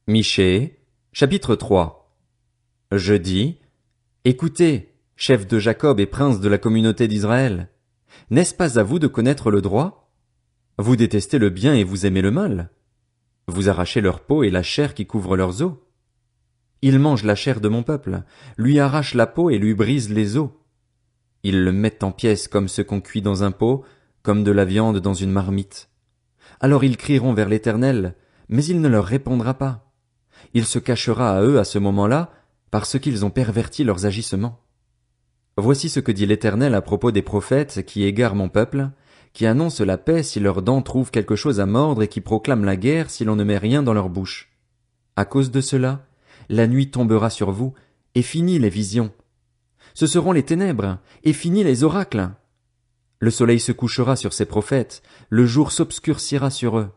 Michée, chapitre 3. Je dis, écoutez, chefs de Jacob et princes de la communauté d'Israël, n'est-ce pas à vous de connaître le droit? Vous détestez le bien et vous aimez le mal. Vous arrachez leur peau et la chair qui couvre leurs os. Ils mangent la chair de mon peuple, lui arrachent la peau et lui brisent les os. Ils le mettent en pièces comme ce qu'on cuit dans un pot, comme de la viande dans une marmite. Alors ils crieront vers l'Éternel, mais il ne leur répondra pas. Il se cachera à eux à ce moment-là, parce qu'ils ont perverti leurs agissements. Voici ce que dit l'Éternel à propos des prophètes qui égarent mon peuple, qui annoncent la paix si leurs dents trouvent quelque chose à mordre et qui proclament la guerre si l'on ne met rien dans leur bouche. À cause de cela, la nuit tombera sur vous, et finit les visions. Ce seront les ténèbres, et finit les oracles. Le soleil se couchera sur ces prophètes, le jour s'obscurcira sur eux.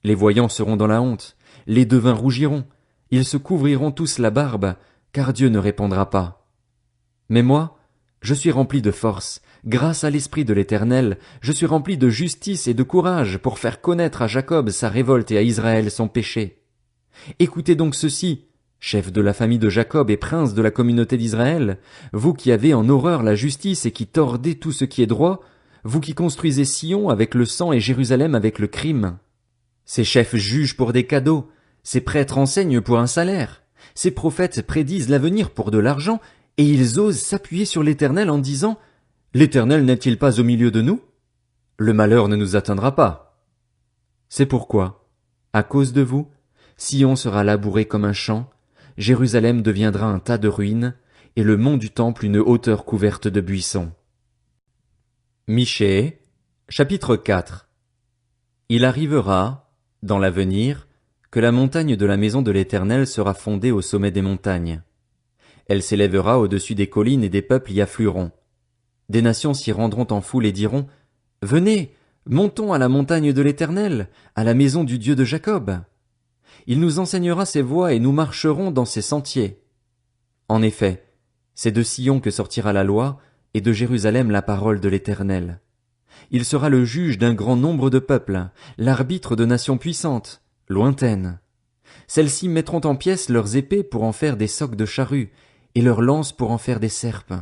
Les voyants seront dans la honte, les devins rougiront, ils se couvriront tous la barbe, car Dieu ne répondra pas. Mais moi, je suis rempli de force, grâce à l'Esprit de l'Éternel, je suis rempli de justice et de courage pour faire connaître à Jacob sa révolte et à Israël son péché. Écoutez donc ceci, chefs de la famille de Jacob et princes de la communauté d'Israël, vous qui avez en horreur la justice et qui tordez tout ce qui est droit, vous qui construisez Sion avec le sang et Jérusalem avec le crime. Ces chefs jugent pour des cadeaux, ces prêtres enseignent pour un salaire, ces prophètes prédisent l'avenir pour de l'argent, et ils osent s'appuyer sur l'Éternel en disant « L'Éternel n'est-il pas au milieu de nous? Le malheur ne nous atteindra pas. » C'est pourquoi, à cause de vous, Sion sera labouré comme un champ, Jérusalem deviendra un tas de ruines, et le mont du temple une hauteur couverte de buissons. Michée, chapitre 4. Il arrivera, dans l'avenir, que la montagne de la maison de l'Éternel sera fondée au sommet des montagnes. Elle s'élèvera au-dessus des collines et des peuples y afflueront. Des nations s'y rendront en foule et diront « Venez, montons à la montagne de l'Éternel, à la maison du Dieu de Jacob. Il nous enseignera ses voies et nous marcherons dans ses sentiers. » En effet, c'est de Sion que sortira la loi, et de Jérusalem la parole de l'Éternel. Il sera le juge d'un grand nombre de peuples, l'arbitre de nations puissantes, lointaines. Celles-ci mettront en pièces leurs épées pour en faire des socs de charrues, et leurs lances pour en faire des serpes.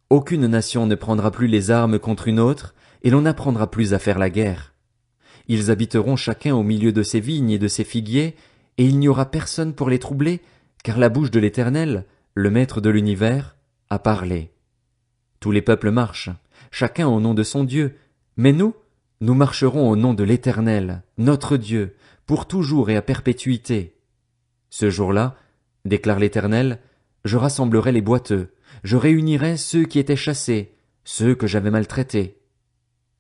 Aucune nation ne prendra plus les armes contre une autre, et l'on n'apprendra plus à faire la guerre. Ils habiteront chacun au milieu de ses vignes et de ses figuiers, et il n'y aura personne pour les troubler, car la bouche de l'Éternel, le Maître de l'univers, a parlé. Tous les peuples marchent, chacun au nom de son Dieu, mais nous marcherons au nom de l'Éternel, notre Dieu, pour toujours et à perpétuité. Ce jour-là, déclare l'Éternel, je rassemblerai les boiteux, je réunirai ceux qui étaient chassés, ceux que j'avais maltraités.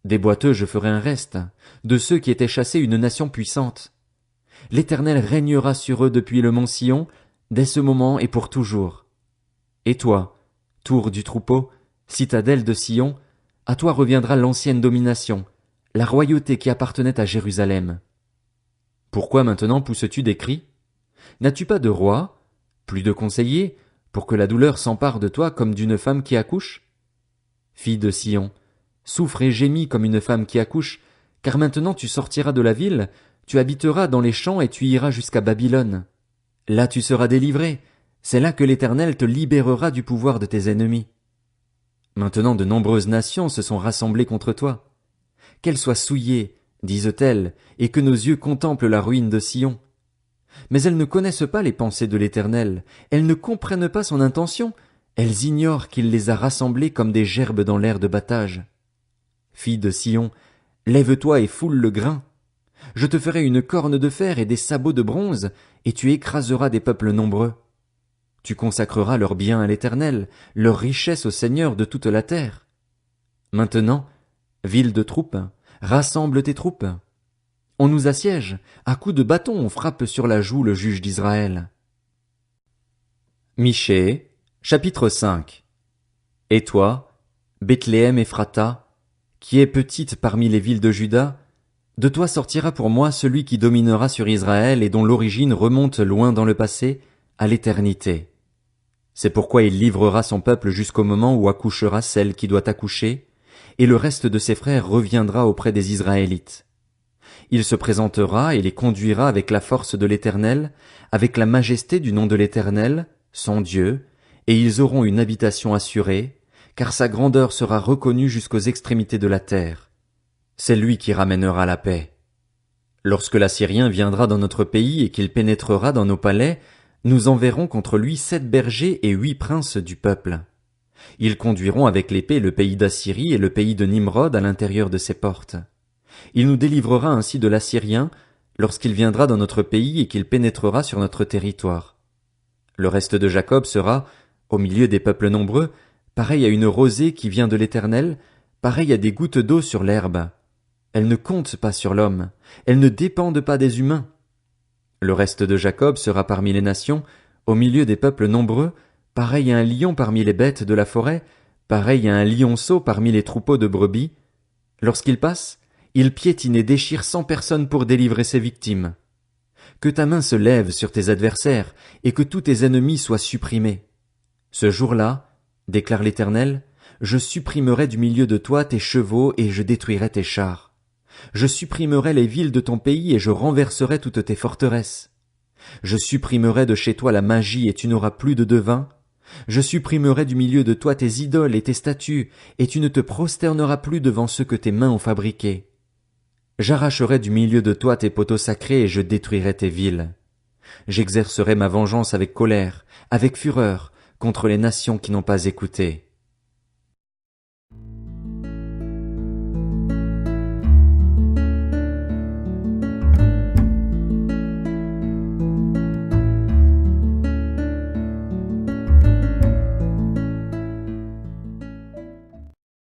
Des boiteux je ferai un reste, de ceux qui étaient chassés une nation puissante. L'Éternel régnera sur eux depuis le mont Sion, dès ce moment et pour toujours. Et toi, tour du troupeau, citadelle de Sion, à toi reviendra l'ancienne domination, la royauté qui appartenait à Jérusalem. Pourquoi maintenant pousses-tu des cris? N'as-tu pas de roi, plus de conseillers, pour que la douleur s'empare de toi comme d'une femme qui accouche? Fille de Sion, souffre et gémis comme une femme qui accouche, car maintenant tu sortiras de la ville, tu habiteras dans les champs et tu iras jusqu'à Babylone. Là tu seras délivré, c'est là que l'Éternel te libérera du pouvoir de tes ennemis. Maintenant de nombreuses nations se sont rassemblées contre toi. Qu'elles soient souillées, disent-elles, et que nos yeux contemplent la ruine de Sion. Mais elles ne connaissent pas les pensées de l'Éternel, elles ne comprennent pas son intention, elles ignorent qu'il les a rassemblées comme des gerbes dans l'air de battage. Fille de Sion, lève-toi et foule le grain. Je te ferai une corne de fer et des sabots de bronze, et tu écraseras des peuples nombreux. Tu consacreras leurs biens à l'Éternel, leurs richesses au Seigneur de toute la terre. Maintenant, ville de troupes, rassemble tes troupes. On nous assiège, à coups de bâton on frappe sur la joue le juge d'Israël. Michée, chapitre 5. Et toi, Bethléem Ephrata, qui est petite parmi les villes de Juda, de toi sortira pour moi celui qui dominera sur Israël et dont l'origine remonte loin dans le passé, à l'éternité. C'est pourquoi il livrera son peuple jusqu'au moment où accouchera celle qui doit accoucher, et le reste de ses frères reviendra auprès des Israélites. Il se présentera et les conduira avec la force de l'Éternel, avec la majesté du nom de l'Éternel, son Dieu, et ils auront une habitation assurée, car sa grandeur sera reconnue jusqu'aux extrémités de la terre. C'est lui qui ramènera la paix. Lorsque l'Assyrien viendra dans notre pays et qu'il pénétrera dans nos palais, nous enverrons contre lui 7 bergers et 8 princes du peuple. Ils conduiront avec l'épée le pays d'Assyrie et le pays de Nimrod à l'intérieur de ses portes. Il nous délivrera ainsi de l'Assyrien lorsqu'il viendra dans notre pays et qu'il pénétrera sur notre territoire. Le reste de Jacob sera, au milieu des peuples nombreux, pareil à une rosée qui vient de l'Éternel, pareil à des gouttes d'eau sur l'herbe. Elles ne comptent pas sur l'homme, elles ne dépendent pas des humains. Le reste de Jacob sera parmi les nations, au milieu des peuples nombreux, pareil à un lion parmi les bêtes de la forêt, pareil à un lionceau parmi les troupeaux de brebis. Lorsqu'il passe, il piétine et déchire 100 personnes pour délivrer ses victimes. Que ta main se lève sur tes adversaires, et que tous tes ennemis soient supprimés. Ce jour-là, déclare l'Éternel, je supprimerai du milieu de toi tes chevaux et je détruirai tes chars. Je supprimerai les villes de ton pays et je renverserai toutes tes forteresses. Je supprimerai de chez toi la magie et tu n'auras plus de devin. Je supprimerai du milieu de toi tes idoles et tes statues, et tu ne te prosterneras plus devant ceux que tes mains ont fabriqués. J'arracherai du milieu de toi tes poteaux sacrés et je détruirai tes villes. J'exercerai ma vengeance avec colère, avec fureur, contre les nations qui n'ont pas écouté.